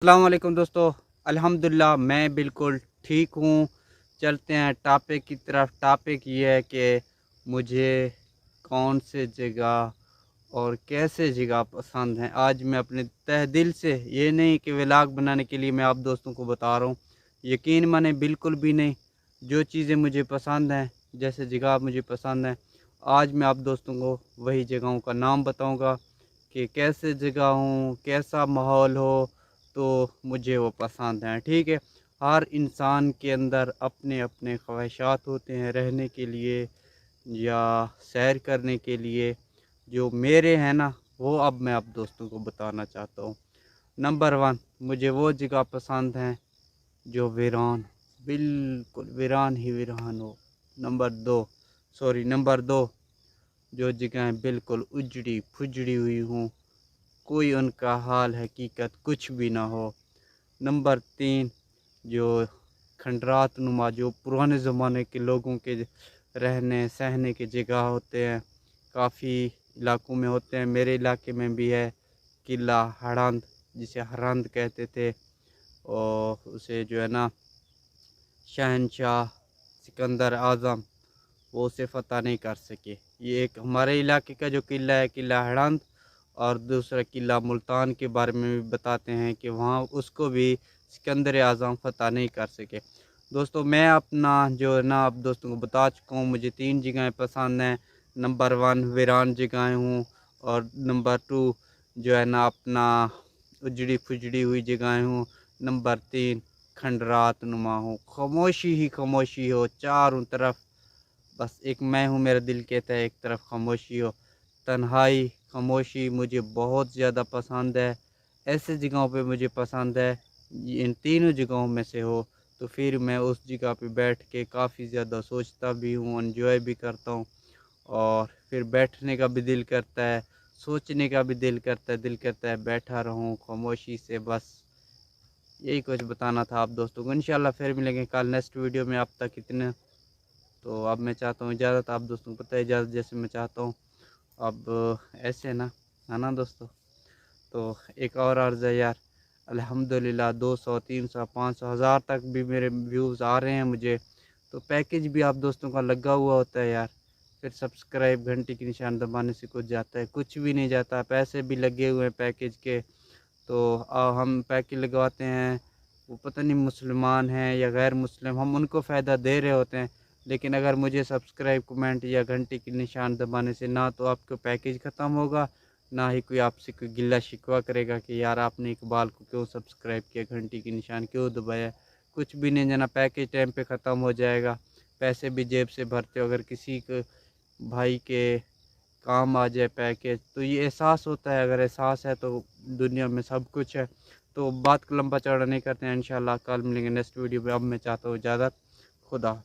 अस्सलाम वालेकुम दोस्तों। अल्हम्दुलिल्लाह मैं बिल्कुल ठीक हूँ। चलते हैं टॉपिक की तरफ। टॉपिक ये है कि मुझे कौन से जगह और कैसे जगह पसंद हैं। आज मैं अपने तहे दिल से, ये नहीं कि व्लॉग बनाने के लिए मैं आप दोस्तों को बता रहा हूँ, यकीन माने बिल्कुल भी नहीं। जो चीज़ें मुझे पसंद हैं, जैसे जगह मुझे पसंद है, आज मैं आप दोस्तों को वही जगहों का नाम बताऊँगा कि कैसे जगह हूँ, कैसा माहौल हो, तो मुझे वो पसंद हैं। ठीक है, हर इंसान के अंदर अपने अपने ख्वाहिशात होते हैं रहने के लिए या सैर करने के लिए। जो मेरे हैं ना, वो अब मैं आप दोस्तों को बताना चाहता हूँ। नंबर वन, मुझे वो जगह पसंद हैं जो वीरान, बिल्कुल वीरान ही वीरान हो। नंबर दो, जो जगहें बिल्कुल उजड़ी फुजड़ी हुई हों, कोई उनका हाल हकीकत कुछ भी ना हो। नंबर तीन, जो खंडरात नुमा, जो पुराने ज़माने के लोगों के रहने सहने के जगह होते हैं, काफ़ी इलाकों में होते हैं, मेरे इलाके में भी है। किला हड़ंद, जिसे हरंद कहते थे, और उसे जो है ना शहनशाह सिकंदर आज़म, वो उसे फ़तह नहीं कर सके। ये एक हमारे इलाके का जो किला है, किला हड़ंद, और दूसरा किला मुल्तान के बारे में भी बताते हैं कि वहाँ उसको भी सिकंदर आज़म फ़तह नहीं कर सके। दोस्तों, मैं अपना जो है ना आप दोस्तों को बता चुका हूँ, मुझे 3 जगहें पसंद हैं। नंबर 1 वीरान जगहें हूँ, और नंबर 2 जो है ना अपना उजड़ी फुजड़ी हुई जगहें हूँ। नंबर 3 खंडरात नुमा हो, खामोशी ही खामोशी हो चारों तरफ। बस एक मैं हूँ, मेरा दिल कहता है एक तरफ खामोशी हो। तन्हाई खामोशी मुझे बहुत ज़्यादा पसंद है। ऐसे जगहों पे मुझे पसंद है, इन तीनों जगहों में से हो तो फिर मैं उस जगह पे बैठ के काफ़ी ज़्यादा सोचता भी हूँ, एंजॉय भी करता हूँ। और फिर बैठने का भी दिल करता है, सोचने का भी दिल करता है बैठा रहूँ खामोशी से। बस यही कुछ बताना था आप दोस्तों को। इंशाल्लाह फिर मिलेंगे कल नेक्स्ट वीडियो में। अब तक इतने, तो अब मैं चाहता हूँ इजाज़त। आप दोस्तों को पता है इजाज़त जैसे मैं चाहता हूँ, अब ऐसे ना, है ना दोस्तों। तो एक और अर्ज़ है यार, अल्हम्दुलिल्लाह 200 300 500 हज़ार तक भी मेरे व्यूज़ आ रहे हैं मुझे। तो पैकेज भी आप दोस्तों का लगा हुआ होता है यार। फिर सब्सक्राइब घंटी के निशान दबाने से कुछ जाता है? कुछ भी नहीं जाता। पैसे भी लगे हुए हैं पैकेज के। तो हम पैकेज लगवाते हैं, वो पता नहीं मुसलमान हैं या गैर मुस्लिम, हम उनको फ़ायदा दे रहे होते हैं। लेकिन अगर मुझे सब्सक्राइब कमेंट या घंटी के निशान दबाने से ना तो आपका पैकेज ख़त्म होगा, ना ही कोई आपसे कोई गिला शिकवा करेगा कि यार आपने इकबाल को क्यों सब्सक्राइब किया, घंटी के निशान क्यों दबाया। कुछ भी नहीं जना, पैकेज टाइम पे ख़त्म हो जाएगा। पैसे भी जेब से भरते हो। अगर किसी को भाई के काम आ जाए पैकेज, तो ये एहसास होता है। अगर एहसास है तो दुनिया में सब कुछ है। तो बात को लंबा चौड़ा नहीं करते हैं, इंशाल्लाह कल मिलेंगे नेक्स्ट वीडियो में। अब मैं चाहता हूँ इजाज़त। खुदा।